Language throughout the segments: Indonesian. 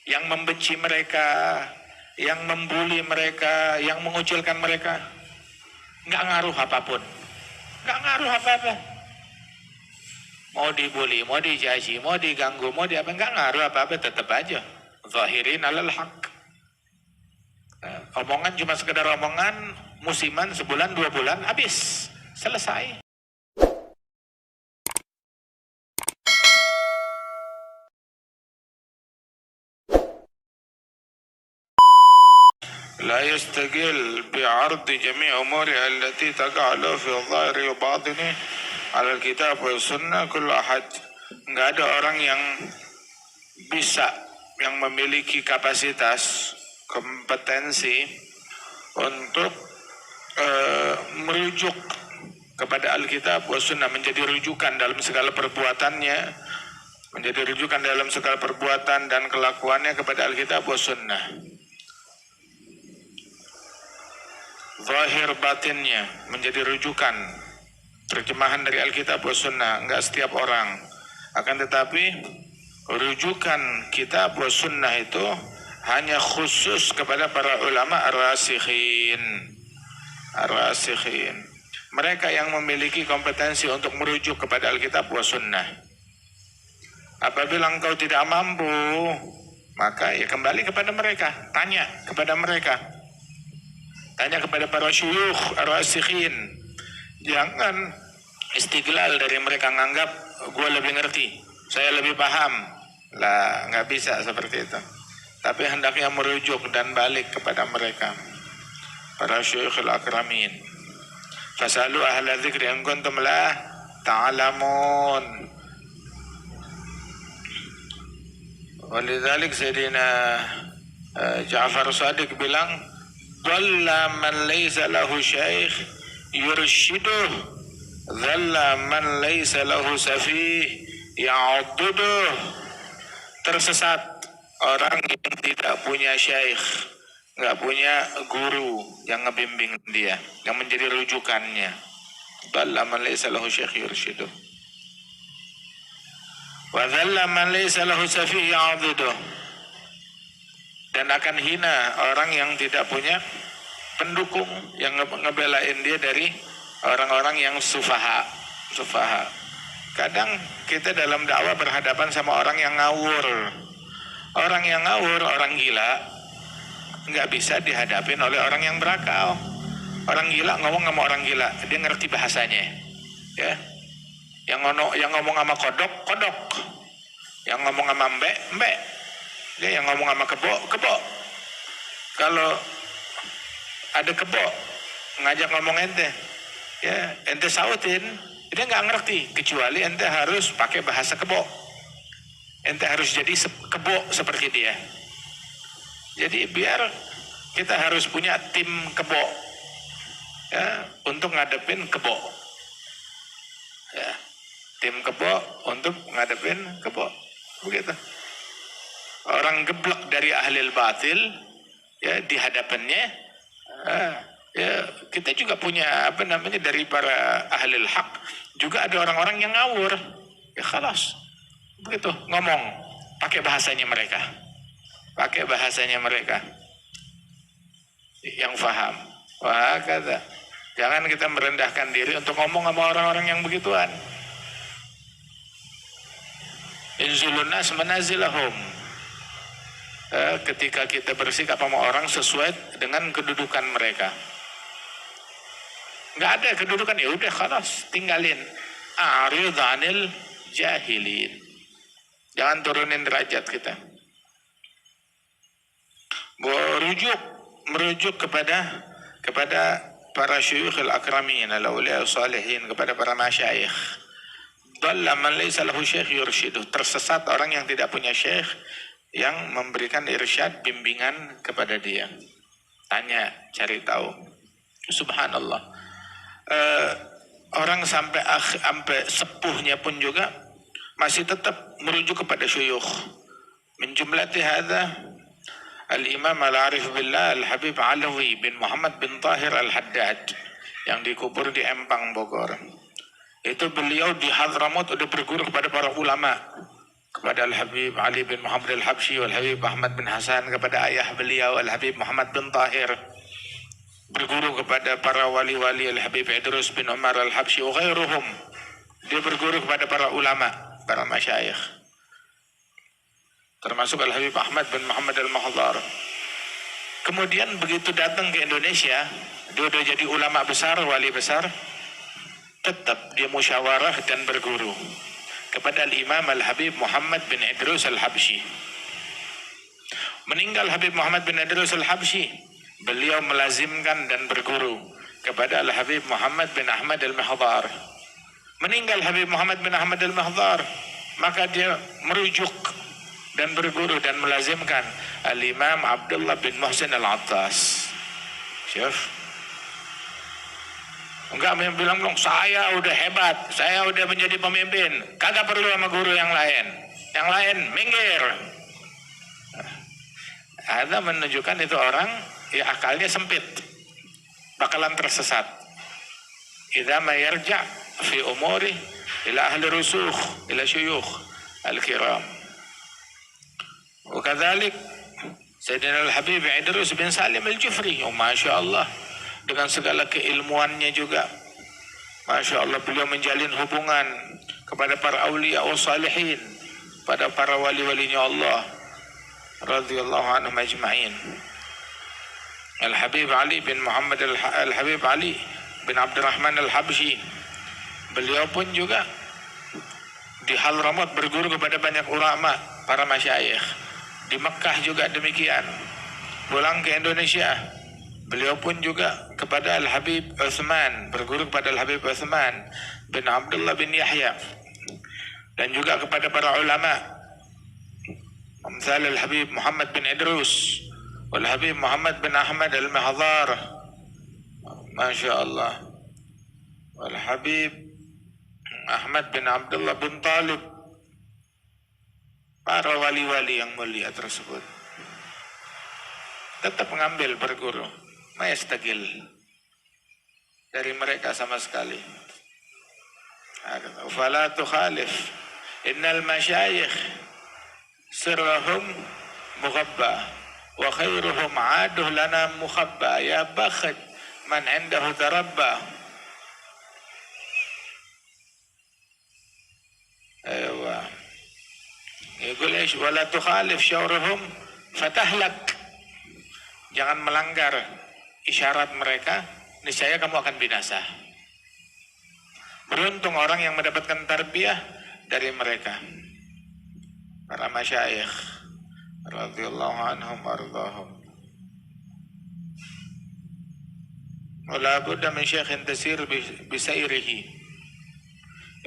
yang membenci mereka, yang membuli mereka, yang mengucilkan mereka, nggak ngaruh apapun, nggak ngaruh apa-apa. Mau dibully, mau dicaci, mau diganggu, mau diapa, nggak ngaruh apa-apa, tetap aja zahirin alal haq. Omongan cuma sekedar omongan, musiman sebulan 2 bulan habis, selesai. لا يستقل بعرض جميع أموره التي تقع له في الظاهر وباطنه على الكتاب والسنة كل أحد. Nggak ada orang yang bisa, yang memiliki kapasitas, kompetensi untuk merujuk kepada Alkitab wa Sunnah, menjadi rujukan dalam segala perbuatannya, menjadi rujukan dalam segala perbuatan dan kelakuannya kepada Alkitab wa Sunnah. Zahir batinnya menjadi rujukan, terjemahan dari Alkitab wa Sunnah. Enggak setiap orang, akan tetapi rujukan Kitab wa Sunnah itu hanya khusus kepada para ulama ar-rasikhin. Ar-rasikhin, mereka yang memiliki kompetensi untuk merujuk kepada Alkitab wa Sunnah. Apabila engkau tidak mampu, maka ya kembali kepada mereka, tanya kepada mereka, tanya kepada para syuyukh ar-rasikhin. Jangan istiglal dari mereka, nganggap gue lebih ngerti, saya lebih paham. Lah, nggak bisa seperti itu. Tapi hendaknya merujuk dan balik kepada mereka, para syuyukh al-akramin. Fasalu ahla dzikri in kuntum la ta'lamun. Walidzalik Sayyidina Ja'far Shadiq bilang, dhalla man laysa lahu syaikh yurshiduh, dhalla man laysa lahu safih ya'udduduh. Tersesat orang yang tidak punya syaikh, nggak punya guru yang ngebimbing dia, yang menjadi rujukannya. Dhalla man laysa lahu syaikh yurshiduh, wa dhalla man laysa lahu safih ya'udduduh. Dan akan hina orang yang tidak punya pendukung yang ngebelain dia dari orang-orang yang sufaha. Kadang kita dalam dakwah berhadapan sama orang yang ngawur. Orang yang ngawur, orang gila, nggak bisa dihadapin oleh orang yang berakal. Orang gila ngomong sama orang gila, dia ngerti bahasanya, ya. Yang ngomong sama kodok, yang ngomong sama mbek. Dia yang ngomong sama kebo. Kalau ada kebo ngajak ngomong ente, ya ente sautin, dia nggak ngerti, kecuali ente harus pakai bahasa kebo. Ente harus jadi kebo seperti dia. Jadi biar kita harus punya tim kebo, ya, untuk ngadepin kebo, ya, tim kebo untuk ngadepin kebo, begitu. Orang geblek dari ahlil batil, ya, di hadapannya, ya, kita juga punya dari para ahlil haq juga ada orang-orang yang ngawur, ya khalas, begitu ngomong pakai bahasanya mereka yang faham. Wah, kata, jangan kita merendahkan diri untuk ngomong sama orang-orang yang begituan. Inzilun nas manazilahum. Ketika kita bersikap sama orang sesuai dengan kedudukan mereka. Nggak ada kedudukan, ya udah khalas, tinggalin. A'rid 'anil jahilin. Jangan turunin derajat kita. Merujuk kepada para syuyukh al-akramin, al-awliya salihin, kepada para masyayikh. Dhalla man laysa lahu syekh yurshiduh. Tersesat orang yang tidak punya syekh yang memberikan irsyad, bimbingan kepada dia. Tanya, cari tahu. Subhanallah. Orang sampai sepuhnya pun juga masih tetap merujuk kepada syuyukh. Min jumlati hadza Al-Imam Al-Arif Billah Al-Habib Alawi bin Muhammad bin Tahir Al-Haddad yang dikubur di Empang, Bogor. Itu beliau di Hadramaut udah berguru kepada para ulama. kepada Al-Habib Ali bin Muhammad Al-Habsyi wal Habib Ahmad bin Hasan, kepada ayah beliau Al-Habib Muhammad bin Tahir, berguru kepada para wali-wali Al-Habib Idrus bin Umar Al-Habsyi wa ghairuhum. Dia berguru kepada para ulama, para masyayikh, termasuk Al-Habib Ahmad bin Muhammad Al-Mahdhar. Kemudian begitu datang ke Indonesia, dia sudah jadi ulama besar, wali besar, tetap dia musyawarah dan berguru kepada Al-Imam Al-Habib Muhammad bin Idrus Al-Habsyi. Meninggal Habib Muhammad bin Idrus Al-Habsyi, beliau melazimkan dan berguru kepada Al-Habib Muhammad bin Ahmad Al-Mahdhar. Meninggal Habib Muhammad bin Ahmad Al-Mahdhar, maka dia merujuk dan berguru dan melazimkan Al-Imam Abdullah bin Muhsin Al-Attas. Syuf, enggak bilang saya udah hebat, saya udah menjadi pemimpin, kagak perlu sama guru yang lain minggir. Ada menunjukkan itu orang ya akalnya sempit, bakalan tersesat. Idza ma yarja' fi umuri ila ahli rusukh, ila syuyukh al-kiram. Wakadzalik Sayyidina Al-Habib Idrus bin Salim Al-Jufri, oh Masya Allah, dengan segala keilmuannya juga, Masya Allah, beliau menjalin hubungan kepada para awliya wa salihin, pada para wali-walinya Allah radhiyallahu anhum ajma'in. Al-Habib Ali bin Muhammad Al-Habib Ali bin Abdurrahman Al-Habsyi, beliau pun juga di Hadramaut berguru kepada banyak ulama, para masyayikh. Di Mekah juga demikian. Pulang ke Indonesia, beliau pun juga kepada Al-Habib Utsman, berguru kepada Al-Habib Utsman bin Abdullah bin Yahya, dan juga kepada para ulama Amsal Al-Habib Muhammad bin Idrus wal Habib Muhammad bin Ahmad Al-Mahdhar, Masya Allah, wal Habib Ahmad bin Abdullah bin Talib, para wali-wali yang mulia tersebut tetap mengambil berguru, mayastagil dari mereka sama sekali. Fala tukhalif innal masyayikh sirrahum mughabba wa khairuhum aduh lana mukhabba ya bakht man indahu tarabba. Aywa yaqul ish wala tukhalif syawrahum fatahlak. Jangan melanggar isyarat mereka, niscaya kamu akan binasa. Beruntung orang yang mendapatkan tarbiyah dari mereka, para masyayikh radhiyallahu anhum warḍahum. Wala budda min syaikhin tasir bisayrihi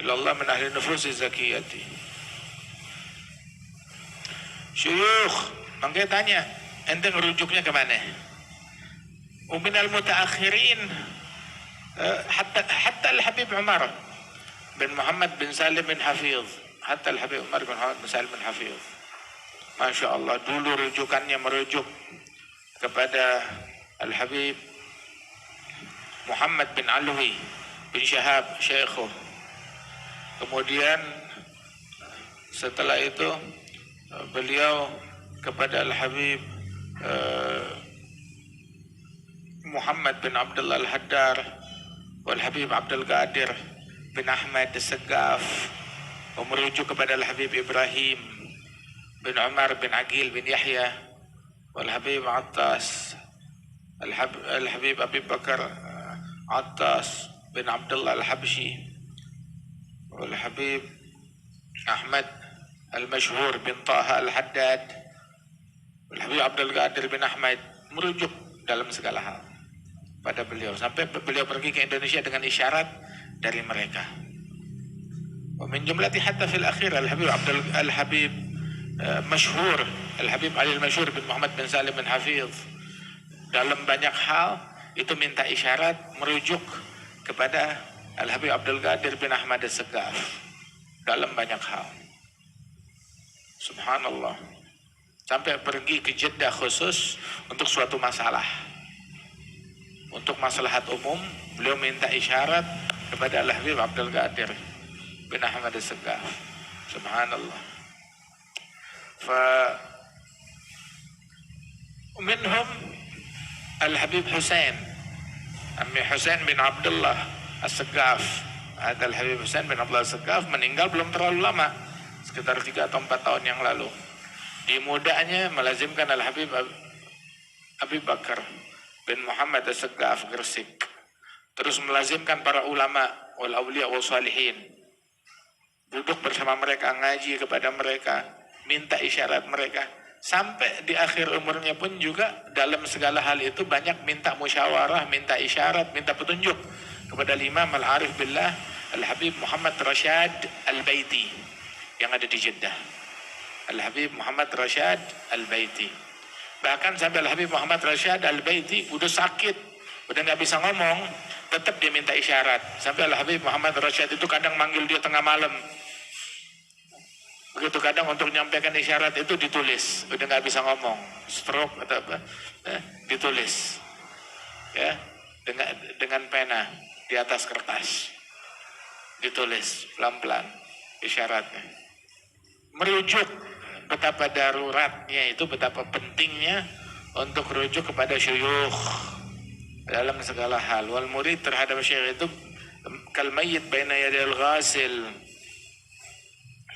ila Allah min ahli nufus zakiyati. Syuyukh, makanya tanya, ente ngerujuknya kemana? Umin al-mutaakhirin, hatta Al-Habib Umar bin Muhammad bin Salim bin Hafidh, hatta Al-Habib Umar bin Muhammad bin Salim bin Hafidh, Masya Allah, dulu rujukannya merujuk kepada Al-Habib Muhammad bin Alwi bin Syahab Syekhuh. Kemudian setelah itu beliau kepada Al-Habib Muhammad bin Abdullah Al-Haddar wal Habib Abdul Qadir bin Ahmad As-Saggaf, merujuk kepada Al-Habib Ibrahim bin Umar bin Aqil bin Yahya wal Habib Attas, Al-Habib Abi Bakar Attas bin Abdullah Al-Habsyi wal Habib Ahmad Al-Mashhur bin Taha Al-Haddad wal Habib Abdul Qadir bin Ahmad, merujuk dalam segala hal pada beliau, sampai beliau pergi ke Indonesia dengan isyarat dari mereka. Wa min jumlati hatta fil akhir Al-Habib Mashhur, Al-Habib Ali Al-Mashhur bin Muhammad bin Salim bin Hafidh, dalam banyak hal itu minta isyarat merujuk kepada Al-Habib Abdul Qadir bin Ahmad As-Saggaf dalam banyak hal. Subhanallah, sampai pergi ke Jeddah khusus untuk suatu masalah, untuk maslahat umum, beliau minta isyarat kepada Al-Habib Abdul Qadir bin Ahmad As-Saggaf. Subhanallah. فمنهم الحبيب حسين Ammi Husain bin Abdullah As-Segaf. Ada Al-Habib Husain bin Abdullah As-Segaf, meninggal belum terlalu lama, sekitar 3 atau 4 tahun yang lalu. Di mudanya melazimkan Al-Habib Abi Bakar bin Muhammad As-Segaf Gresik. Terus melazimkan para ulama wal awliya wal salihin. Duduk bersama mereka, ngaji kepada mereka, minta isyarat mereka. Sampai di akhir umurnya pun juga dalam segala hal itu banyak minta musyawarah, minta isyarat, minta petunjuk kepada Imam Al-Arif Billah Al-Habib Muhammad Rashad Al-Baiti yang ada di Jeddah. Al-Habib Muhammad Rashad Al-Baiti. Bahkan sampai Al-Habib Muhammad Rashad Al-Baiti udah sakit, udah nggak bisa ngomong, tetap dia minta isyarat. Sampai Al-Habib Muhammad Rashad itu kadang manggil dia tengah malam. Begitu kadang untuk menyampaikan isyarat itu ditulis, udah nggak bisa ngomong, stroke atau apa, ditulis, ya, dengan pena di atas kertas, ditulis pelan-pelan isyaratnya, merujuk betapa daruratnya itu, betapa pentingnya untuk rujuk kepada syuyukh dalam segala hal. Wal murid terhadap syekh itu kal mayyit baina yadil ghasil,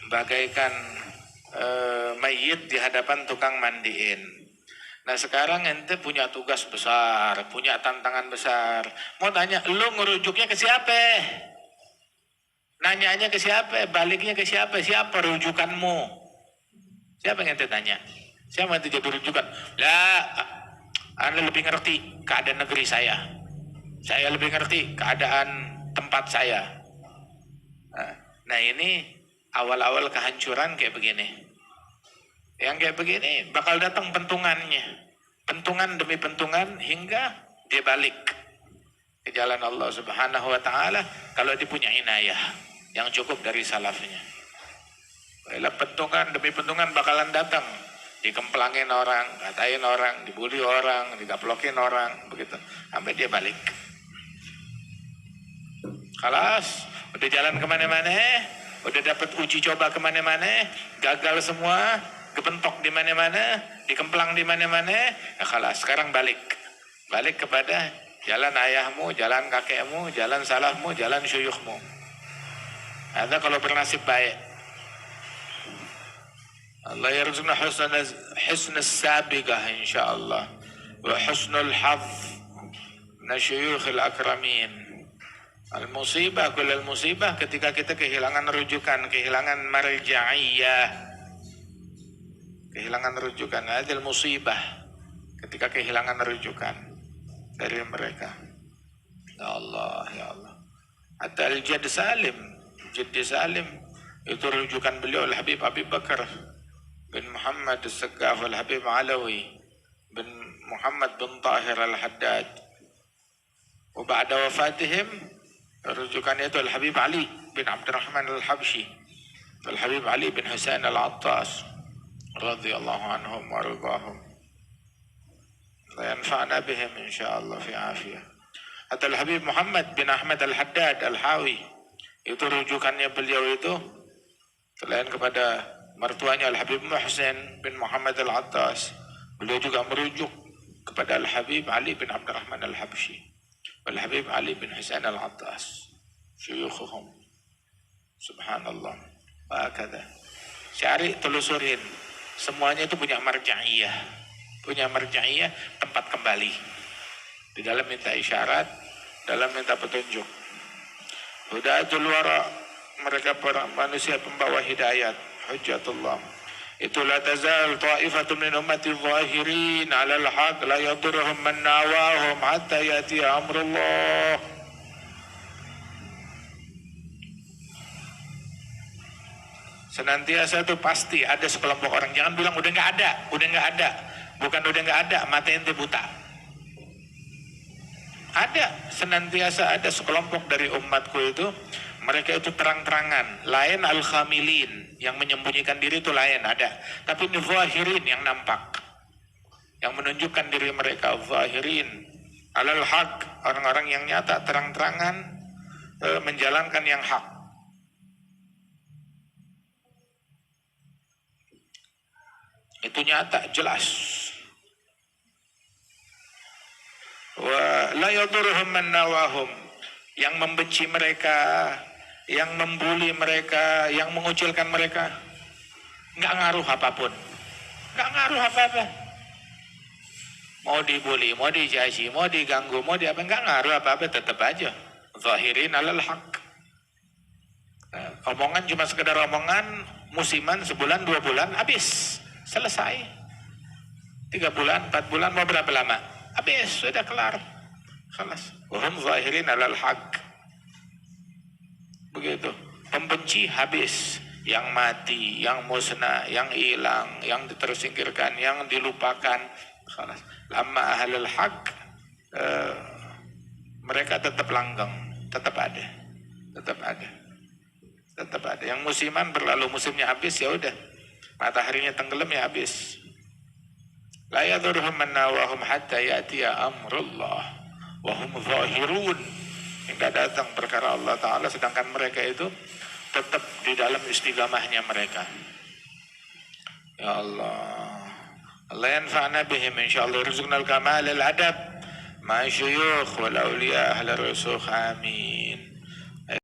bagaikan mayit di hadapan tukang mandiin. Nah sekarang ente punya tugas besar, punya tantangan besar. Mau tanya, lu ngerujuknya ke siapa? Nanyanya ke siapa? Baliknya ke siapa? Siapa rujukanmu? Siapa yang ente tanya? Siapa yang ente jadi rujukan? Lah, anda lebih ngerti keadaan negeri saya. Saya lebih ngerti keadaan tempat saya. Nah ini awal-awal kehancuran kayak begini. Yang kayak begini bakal datang pentungannya. Pentungan demi pentungan hingga dia balik ke jalan Allah Subhanahu wa taala kalau dia punya inayah yang cukup dari salafnya. Bila pentungan demi pentungan bakalan datang. Dikemplangin orang, katain orang, dibully orang, digaplokin orang, begitu. Sampai dia balik. Kalas, udah jalan kemana-mana, udah dapat uji coba kemana-mana, gagal semua, kepentok di mana-mana, dikemplang di mana-mana, ya kalas, sekarang balik kepada jalan ayahmu, jalan kakekmu, jalan salafmu, jalan syuyukhmu. Ada kalau bernasib baik. Allah yarzuqna husnul sabiqah insyaallah wa husnul hadz min syuyukhil akramin. Al-musibah kullal musibah, ketika kita kehilangan rujukan, kehilangan marja'iyah, kehilangan rujukan, adil musibah, ketika kehilangan rujukan dari mereka. Ya Allah, ya Allah. Hatta al-Jadd Salim, Jaddi Salim, itu rujukan beliau Al-Habib Abi Bakar bin Muhammad As-Segaf, Al-Habib Alawi bin Muhammad bin Tahir Al-Haddad. Wa ba'da wafatihim, rujukannya itu Al-Habib Ali bin Abdurrahman Al-Habsyi, Al-Habib Ali bin Husain Al-Attas radhiyallahu anhum wa ridahum. La yanfa'na bihim insyaallah fi afiyah. Atau Al-Habib Muhammad bin Ahmad Al-Haddad Al-Hawi, itu rujukannya beliau itu selain kepada mertuanya Al-Habib Muhsin bin Muhammad Al-Attas, beliau juga merujuk kepada Al-Habib Ali bin Abdurrahman Al-Habsyi, Al-Habib Ali bin Husain Al-Attas, syuyukhuhum. Subhanallah. Hakada. Cari, telusurin. Semuanya itu punya marja'iyah. Punya marja'iyah, tempat kembali. Di dalam minta isyarat, dalam minta petunjuk. Hudatul wara, mereka para manusia pembawa hidayat. Hujjatullah. Itu la tazal ta'ifatun min ummati zahirin 'ala al-haq la yadurruhum man nawahum hatta yati amrullah. Senantiasa itu pasti ada sekelompok orang. Jangan bilang udah nggak ada. Bukan udah nggak ada, mata ente buta. Ada, senantiasa ada sekelompok dari umatku itu, mereka itu terang-terangan. Lain al-khamilin, yang menyembunyikan diri itu lain, ada. Tapi ini zahirin yang nampak, yang menunjukkan diri mereka, zahirin alal haq, orang-orang yang nyata terang-terangan menjalankan yang hak. Itu nyata, jelas. Wa la yadurruhum man nawahum, yang membenci mereka, yang membuli mereka, yang mengucilkan mereka, nggak ngaruh apapun, nggak ngaruh apa-apa. Mau dibuli, mau dicaci, mau diganggu, mau di apa, nggak ngaruh apa-apa, tetap aja zahirin alal haq. Omongan cuma sekedar omongan, musiman sebulan 2 bulan habis, selesai. 3 bulan 4 bulan, mau berapa lama, habis, sudah kelar, kelas. Wahum zahirin alal haq. Begitu, pembenci habis, yang mati, yang musnah, yang hilang, yang tersingkirkan, yang dilupakan, kelas. Lama ahlul haq, mereka tetap langgeng, tetap ada, tetap ada, tetap ada. Yang musiman berlalu, musimnya habis, ya udah, mataharinya tenggelam, ya habis. La yadurhum man nawahum hatta ya'tiya amrullah wa hum zahirun, hingga datang perkara Allah Ta'ala, sedangkan mereka itu tetap di dalam istiqamahnya mereka. Ya Allah, Allah yanfa'na bihim insyaallah, rizqna al-kamal al-adab ma'a syuyukh wal awliya ahli rusukh, amin.